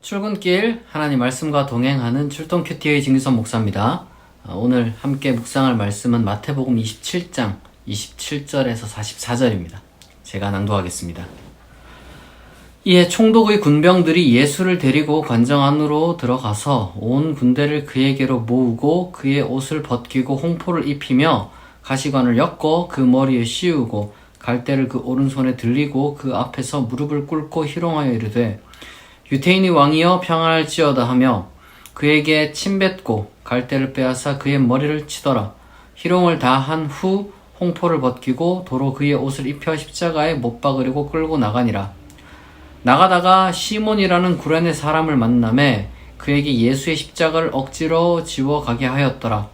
출근길 하나님 말씀과 동행하는 출동 큐티의 진규선 목사입니다. 오늘 함께 묵상할 말씀은 마태복음 27장 27절에서 44절입니다. 제가 낭독하겠습니다. 이에 총독의 군병들이 예수를 데리고 관정 안으로 들어가서 온 군대를 그에게로 모으고 그의 옷을 벗기고 홍포를 입히며 가시관을 엮어 그 머리에 씌우고 갈대를 그 오른손에 들리고 그 앞에서 무릎을 꿇고 희롱하여 이르되 유태인의 왕이여 평안할지어다 하며 그에게 침뱉고 갈대를 빼앗아 그의 머리를 치더라. 희롱을 다 한 후 홍포를 벗기고 도로 그의 옷을 입혀 십자가에 못 박으려고 끌고 나가니라. 나가다가 시몬이라는 구레네 사람을 만나매 그에게 예수의 십자가를 억지로 지워 가게 하였더라.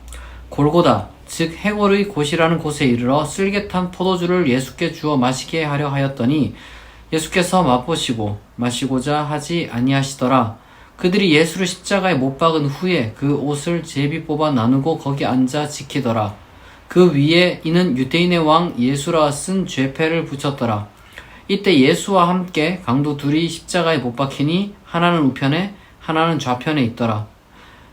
골고다 즉 해골의 곳이라는 곳에 이르러 쓸개탄 포도주를 예수께 주어 마시게 하려 하였더니 예수께서 맛보시고 마시고자 하지 아니하시더라. 그들이 예수를 십자가에 못 박은 후에 그 옷을 제비 뽑아 나누고 거기 앉아 지키더라. 그 위에 이는 유대인의 왕 예수라 쓴 죄패를 붙였더라. 이때 예수와 함께 강도 둘이 십자가에 못 박히니 하나는 우편에 하나는 좌편에 있더라.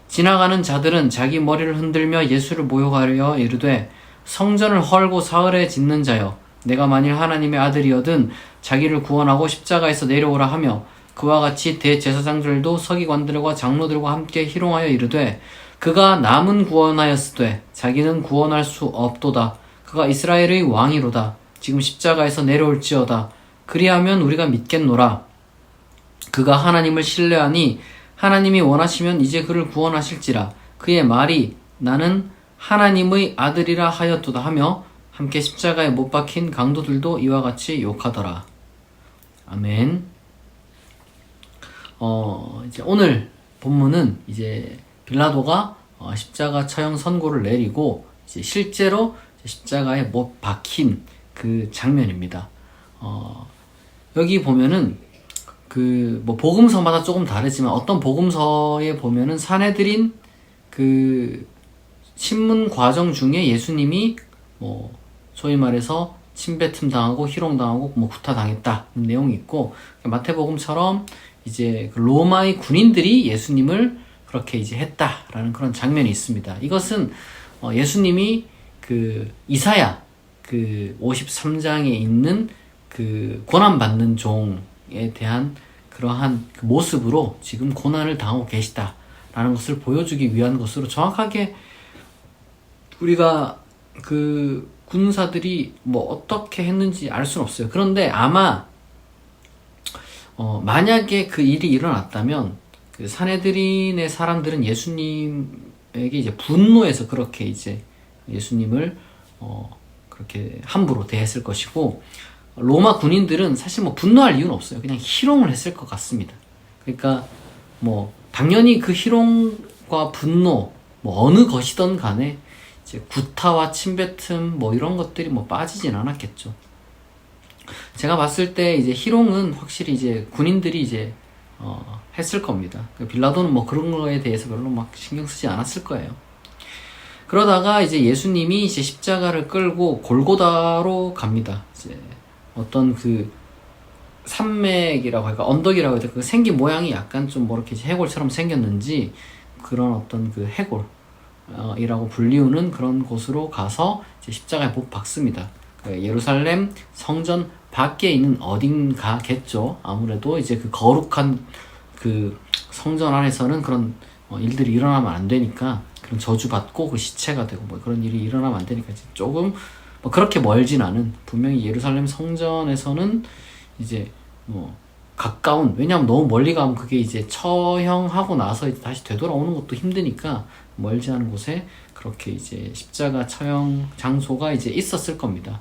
지나가는 자들은 자기 머리를 흔들며 예수를 모욕하려 이르되 성전을 헐고 사흘에 짓는 자여 내가 만일 하나님의 아들이어든 자기를 구원하고 십자가에서 내려오라 하며 그와 같이 대제사장들도 서기관들과 장로들과 함께 희롱하여 이르되 그가 남은 구원하였으되 자기는 구원할 수 없도다. 그가 이스라엘의 왕이로다. 지금 십자가에서 내려올지어다. 그리하면 우리가 믿겠노라. 그가 하나님을 신뢰하니 하나님이 원하시면 이제 그를 구원하실지라. 그의 말이 나는 하나님의 아들이라 하였도다 하며 함께 십자가에 못 박힌 강도들도 이와 같이 욕하더라. 아멘. 이제 오늘 본문은 이제 빌라도가 십자가 처형 선고를 내리고 이제 실제로 십자가에 못 박힌 그 장면입니다. 여기 보면은 그 뭐 복음서마다 조금 다르지만 어떤 복음서에 보면은 산헤드린 그 신문 과정 중에 예수님이 뭐 소위 말해서 침뱉음 당하고 희롱 당하고 뭐 구타 당했다 내용이 있고 마태복음처럼 이제 그 로마의 군인들이 예수님을 그렇게 이제 했다라는 그런 장면이 있습니다. 이것은 예수님이 그 이사야 그 53장에 있는 그 고난받는 종에 대한 그러한 그 모습으로 지금 고난을 당하고 계시다라는 것을 보여주기 위한 것으로 정확하게 우리가 그 군사들이 뭐 어떻게 했는지 알 수는 없어요. 그런데 아마 만약에 그 일이 일어났다면 그 산헤드린의 사람들은 예수님에게 이제 분노해서 그렇게 이제 예수님을 그렇게 함부로 대했을 것이고 로마 군인들은 사실 뭐 분노할 이유는 없어요. 그냥 희롱을 했을 것 같습니다. 그러니까 뭐 당연히 그 희롱과 분노 뭐 어느 것이든 간에 이제 구타와 침뱉음 뭐 이런 것들이 뭐 빠지진 않았겠죠. 제가 봤을 때 이제 희롱은 확실히 이제 군인들이 이제 했을 겁니다. 빌라도는 뭐 그런 거에 대해서 별로 막 신경 쓰지 않았을 거예요. 그러다가 이제 예수님이 이제 십자가를 끌고 골고다로 갑니다. 이제 어떤 그 산맥이라고 할까 언덕이라고 해야 될까 그 생긴 모양이 약간 좀 뭐 이렇게 해골처럼 생겼는지 그런 어떤 그 해골 이라고 불리우는 그런 곳으로 가서 이제 십자가에 못 박습니다. 예루살렘 성전 밖에 있는 어딘가겠죠. 아무래도 이제 그 거룩한 그 성전 안에서는 그런 일들이 일어나면 안 되니까 그런 저주받고 그 시체가 되고 뭐 그런 일이 일어나면 안 되니까 이제 조금 뭐 그렇게 멀진 않은 분명히 예루살렘 성전에서는 이제 뭐 가까운 왜냐하면 너무 멀리 가면 그게 이제 처형하고 나서 이제 다시 되돌아오는 것도 힘드니까 멀지 않은 곳에 그렇게 이제 십자가 처형 장소가 이제 있었을 겁니다.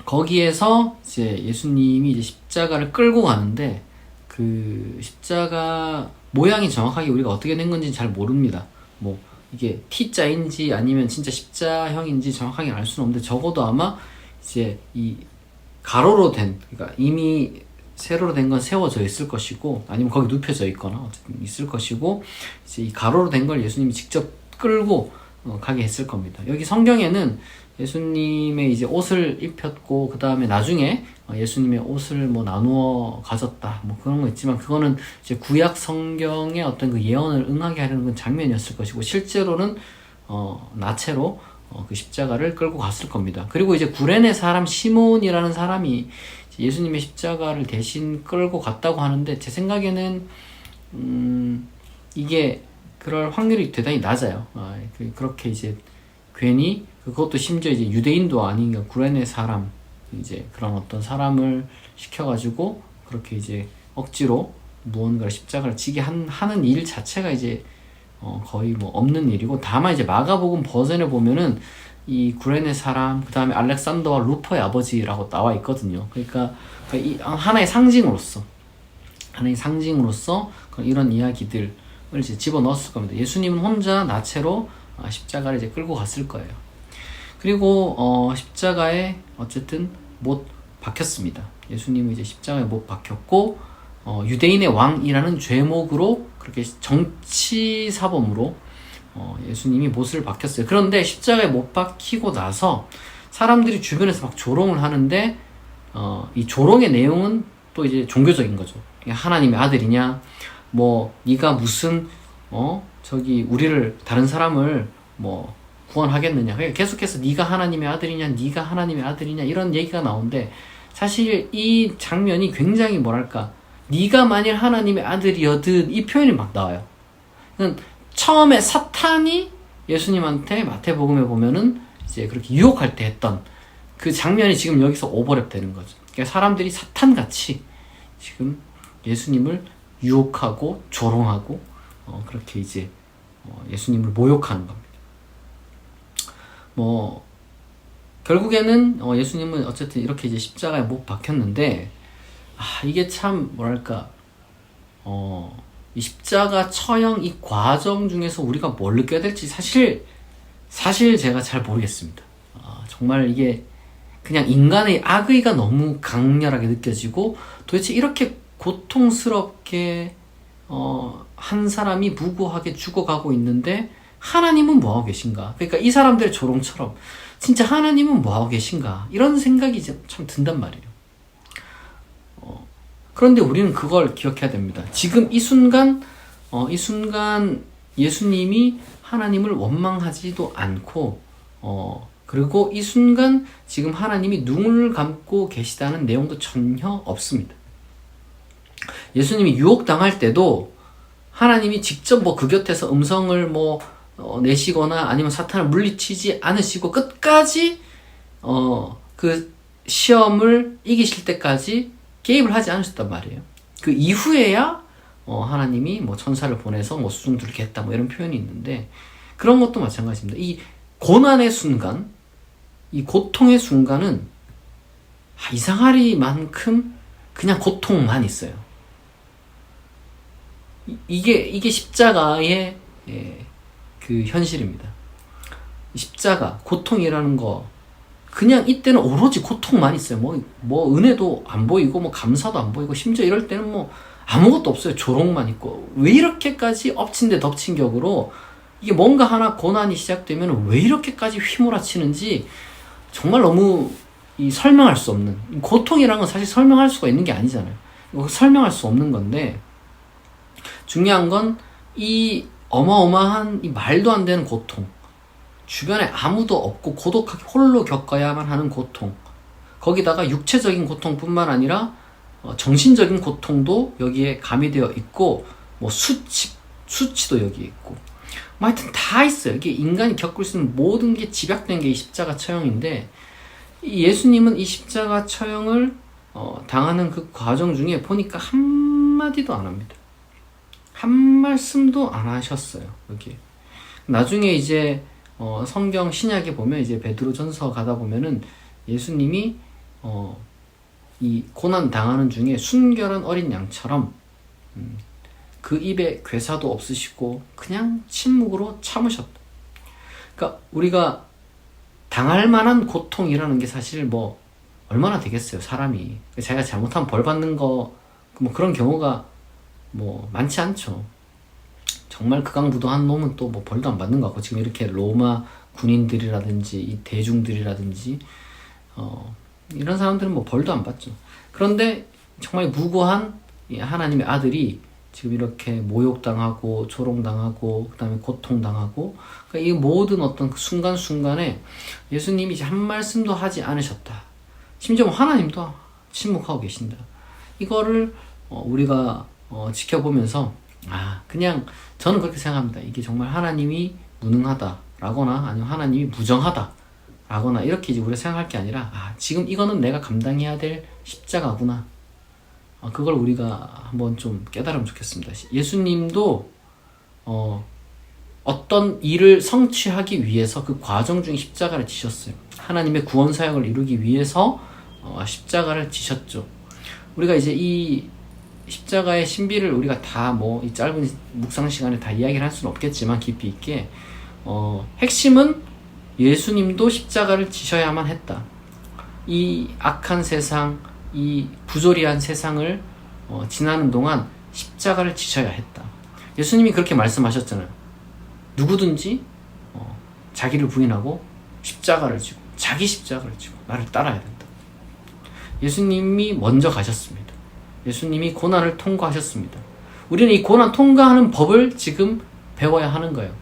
거기에서 이제 예수님이 이제 십자가를 끌고 가는데 그 십자가 모양이 정확하게 우리가 어떻게 된 건지 잘 모릅니다. 뭐 이게 T자인지 아니면 진짜 십자형인지 정확하게 알 수는 없는데 적어도 아마 이제 이 가로로 된 그러니까 이미 세로로 된 건 세워져 있을 것이고 아니면 거기 눕혀져 있거나 어쨌든 있을 것이고 이제 이 가로로 된 걸 예수님이 직접 끌고 가게 했을 겁니다. 여기 성경에는 예수님의 이제 옷을 입혔고 그 다음에 나중에 예수님의 옷을 뭐 나누어 가졌다 뭐 그런 거 있지만 그거는 이제 구약 성경의 어떤 그 예언을 응하게 하려는 그 장면이었을 것이고 실제로는 나체로 그 십자가를 끌고 갔을 겁니다. 그리고 이제 구레네 사람 시몬이라는 사람이 예수님의 십자가를 대신 끌고 갔다고 하는데 제 생각에는 이게 그럴 확률이 대단히 낮아요. 그렇게 이제 괜히 그것도 심지어 이제 유대인도 아닌 구레네 사람 이제 그런 어떤 사람을 시켜가지고 그렇게 이제 억지로 무언가를 십자가를 지게 하는 일 자체가 이제 거의 뭐 없는 일이고 다만 이제 마가복음 버전에 보면은 이 구레네 사람 그 다음에 알렉산더와 루퍼의 아버지라고 나와 있거든요. 그러니까 이 하나의 상징으로서 이런 이야기들을 이제 집어넣었을 겁니다. 예수님은 혼자 나체로 십자가를 이제 끌고 갔을 거예요. 그리고 십자가에 어쨌든 못 박혔습니다. 예수님은 이제 십자가에 못 박혔고 유대인의 왕이라는 죄목으로 그렇게 정치 사범으로 예수님이 못을 박혔어요. 그런데 십자가에 못 박히고 나서 사람들이 주변에서 막 조롱을 하는데 이 조롱의 내용은 또 이제 종교적인 거죠. 하나님의 아들이냐, 뭐 네가 무슨 저기 우리를 다른 사람을 뭐 구원하겠느냐. 그러니까 계속해서 네가 하나님의 아들이냐, 네가 하나님의 아들이냐 이런 얘기가 나오는데 사실 이 장면이 굉장히 뭐랄까 네가 만일 하나님의 아들이어든 이 표현이 막 나와요. 처음에 사탄이 예수님한테 마태복음에 보면은 이제 그렇게 유혹할 때 했던 그 장면이 지금 여기서 오버랩 되는 거죠. 그러니까 사람들이 사탄같이 지금 예수님을 유혹하고 조롱하고 그렇게 이제 예수님을 모욕하는 겁니다. 뭐 결국에는 예수님은 어쨌든 이렇게 이제 십자가에 못 박혔는데 이게 참 뭐랄까 이 십자가 처형 이 과정 중에서 우리가 뭘 느껴야 될지 사실 제가 잘 모르겠습니다. 정말 이게 그냥 인간의 악의가 너무 강렬하게 느껴지고 도대체 이렇게 고통스럽게 한 사람이 무고하게 죽어가고 있는데 하나님은 뭐하고 계신가? 그러니까 이 사람들의 조롱처럼 진짜 하나님은 뭐하고 계신가? 이런 생각이 참 든단 말이에요. 그런데 우리는 그걸 기억해야 됩니다. 지금 이 순간 예수님이 하나님을 원망하지도 않고 그리고 이 순간 지금 하나님이 눈을 감고 계시다는 내용도 전혀 없습니다. 예수님이 유혹당할 때도 하나님이 직접 뭐 그 곁에서 음성을 내시거나 아니면 사탄을 물리치지 않으시고 끝까지 그 시험을 이기실 때까지 개입을 하지 않으셨단 말이에요. 그 이후에야 하나님이 천사를 보내서 수종 들게 했다 이런 표현이 있는데 그런 것도 마찬가지입니다. 이 고난의 순간, 이 고통의 순간은 이상하리만큼 그냥 고통만 있어요. 이게 십자가의 그 현실입니다. 십자가, 고통이라는 거 그냥 이때는 오로지 고통만 있어요. 뭐 은혜도 안 보이고 감사도 안 보이고 심지어 이럴 때는 아무것도 없어요. 조롱만 있고 왜 이렇게까지 엎친 데 덮친 격으로 이게 뭔가 하나 고난이 시작되면 왜 이렇게까지 휘몰아치는지 정말 너무 설명할 수 없는 고통이라는 건 사실 설명할 수가 있는 게 아니잖아요. 설명할 수 없는 건데 중요한 건 이 어마어마한 이 말도 안 되는 고통, 주변에 아무도 없고 고독하게 홀로 겪어야만 하는 고통, 거기다가 육체적인 고통뿐만 아니라 정신적인 고통도 여기에 가미되어 있고 수치도 여기에 있고 하여튼 다 있어요. 이게 인간이 겪을 수 있는 모든 게 집약된 게 이 십자가 처형인데 이 예수님은 이 십자가 처형을 당하는 그 과정 중에 보니까 한마디도 안 합니다. 한 말씀도 안 하셨어요. 여기 나중에 이제 성경 신약에 보면 이제 베드로전서 가다 보면은 예수님이 이 고난 당하는 중에 순결한 어린 양처럼 그 입에 괴사도 없으시고 그냥 침묵으로 참으셨다. 그러니까 우리가 당할 만한 고통이라는 게 사실 얼마나 되겠어요, 사람이. 자기가 잘못하면 벌 받는 거 그런 경우가 많지 않죠. 정말 극악무도한 놈은 또 벌도 안 받는 것 같고 지금 이렇게 로마 군인들이라든지 이 대중들이라든지 이런 사람들은 뭐 벌도 안 받죠. 그런데 정말 무고한 이 하나님의 아들이 지금 이렇게 모욕당하고 조롱당하고 그 다음에 고통당하고, 그러니까 이 모든 어떤 그 순간순간에 예수님이 이제 한 말씀도 하지 않으셨다. 심지어 하나님도 침묵하고 계신다. 이거를 우리가 지켜보면서 그냥 저는 그렇게 생각합니다. 이게 정말 하나님이 무능하다라거나 아니면 하나님이 무정하다라거나 이렇게 이제 우리가 생각할 게 아니라 지금 이거는 내가 감당해야 될 십자가구나. 그걸 우리가 한번 좀 깨달으면 좋겠습니다. 예수님도 어떤 일을 성취하기 위해서 그 과정 중에 십자가를 지셨어요. 하나님의 구원 사역을 이루기 위해서 십자가를 지셨죠. 우리가 이제 이 십자가의 신비를 우리가 다 뭐 이 짧은 묵상 시간에 다 이야기를 할 수는 없겠지만 깊이 있게 핵심은 예수님도 십자가를 지셔야만 했다. 이 악한 세상, 이 부조리한 세상을 지나는 동안 십자가를 지셔야 했다. 예수님이 그렇게 말씀하셨잖아요. 누구든지 자기를 부인하고 십자가를 지고 자기 십자가를 지고 나를 따라야 된다. 예수님이 먼저 가셨습니다. 예수님이 고난을 통과하셨습니다. 우리는 이 고난 통과하는 법을 지금 배워야 하는 거예요.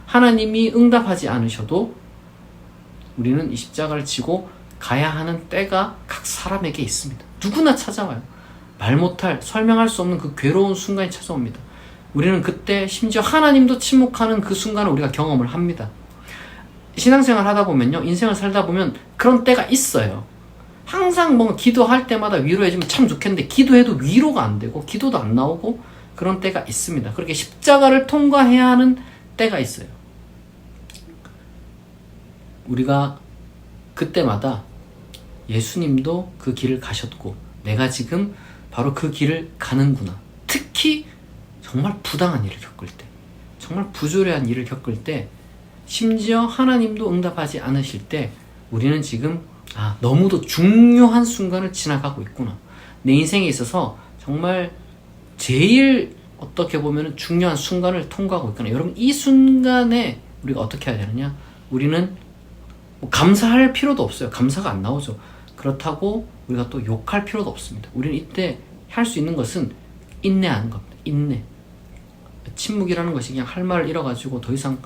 하나님이 응답하지 않으셔도 우리는 이 십자가를 지고 가야 하는 때가 각 사람에게 있습니다. 누구나 찾아와요. 말 못할, 설명할 수 없는 그 괴로운 순간이 찾아옵니다. 우리는 그때 심지어 하나님도 침묵하는 그 순간을 우리가 경험을 합니다. 신앙생활 하다 보면요, 인생을 살다 보면 그런 때가 있어요. 항상 뭔가 기도할 때마다 위로해주면 참 좋겠는데 기도해도 위로가 안 되고 기도도 안 나오고 그런 때가 있습니다. 그렇게 십자가를 통과해야 하는 때가 있어요. 우리가 그때마다 예수님도 그 길을 가셨고 내가 지금 바로 그 길을 가는구나. 특히 정말 부당한 일을 겪을 때, 정말 부조리한 일을 겪을 때, 심지어 하나님도 응답하지 않으실 때 우리는 지금 너무도 중요한 순간을 지나가고 있구나. 내 인생에 있어서 정말 제일 어떻게 보면 중요한 순간을 통과하고 있구나. 여러분, 이 순간에 우리가 어떻게 해야 되느냐? 우리는 뭐 감사할 필요도 없어요. 감사가 안 나오죠. 그렇다고 우리가 또 욕할 필요도 없습니다. 우리는 이때 할 수 있는 것은 인내하는 겁니다. 인내. 침묵이라는 것이 그냥 할 말을 잃어가지고 더 이상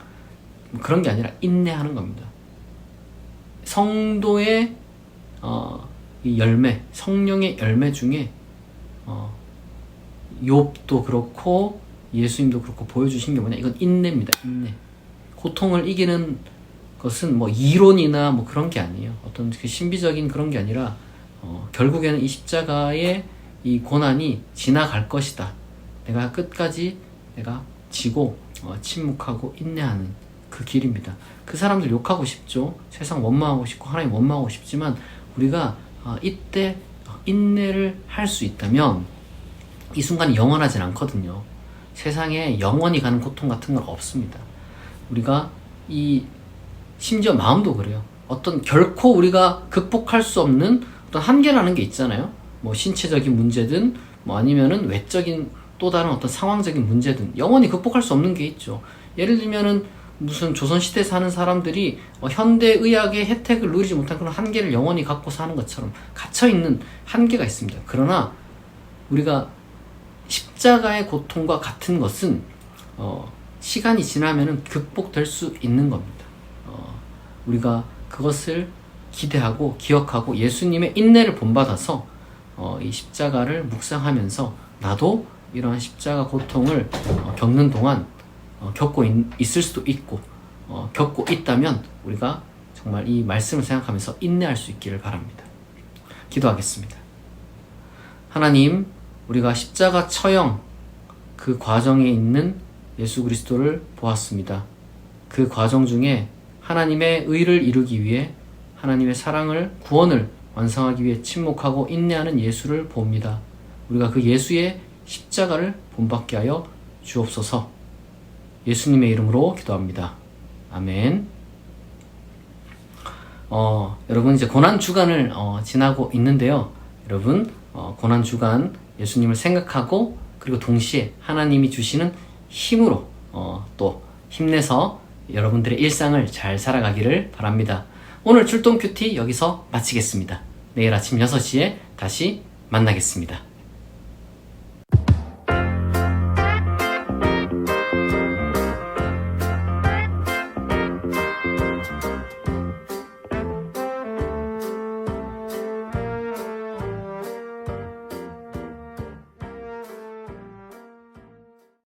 그런 게 아니라 인내하는 겁니다. 성도의 이 열매, 성령의 열매 중에 욥도 그렇고 예수님도 그렇고 보여주신 게 뭐냐? 이건 인내입니다. 인내. 고통을 이기는 것은 뭐 이론이나 뭐 그런 게 아니에요. 어떤 그 신비적인 그런 게 아니라 결국에는 이 십자가의 이 고난이 지나갈 것이다. 내가 끝까지 내가 지고 침묵하고 인내하는 그 길입니다. 그 사람들 욕하고 싶죠. 세상 원망하고 싶고 하나님 원망하고 싶지만 우리가 이때 인내를 할 수 있다면 이 순간이 영원하진 않거든요. 세상에 영원히 가는 고통 같은 건 없습니다. 우리가 심지어 마음도 그래요. 어떤 결코 우리가 극복할 수 없는 어떤 한계라는 게 있잖아요. 뭐 신체적인 문제든 뭐 아니면은 외적인 또 다른 어떤 상황적인 문제든 영원히 극복할 수 없는 게 있죠. 예를 들면은 무슨 조선시대에 사는 사람들이 현대의학의 혜택을 누리지 못한 그런 한계를 영원히 갖고 사는 것처럼 갇혀있는 한계가 있습니다. 그러나 우리가 십자가의 고통과 같은 것은 시간이 지나면은 극복될 수 있는 겁니다. 우리가 그것을 기대하고 기억하고 예수님의 인내를 본받아서 이 십자가를 묵상하면서 나도 이러한 십자가 고통을 겪는 동안 겪고 있을 수도 있고 겪고 있다면 우리가 정말 이 말씀을 생각하면서 인내할 수 있기를 바랍니다. 기도하겠습니다. 하나님, 우리가 십자가 처형 그 과정에 있는 예수 그리스도를 보았습니다. 그 과정 중에 하나님의 의를 이루기 위해 하나님의 사랑을, 구원을 완성하기 위해 침묵하고 인내하는 예수를 봅니다. 우리가 그 예수의 십자가를 본받게 하여 주옵소서. 예수님의 이름으로 기도합니다. 아멘. 여러분, 이제 고난주간을 지나고 있는데요. 여러분, 고난주간 예수님을 생각하고 그리고 동시에 하나님이 주시는 힘으로 또 힘내서 여러분들의 일상을 잘 살아가기를 바랍니다. 오늘 출동 큐티 여기서 마치겠습니다. 내일 아침 6시에 다시 만나겠습니다.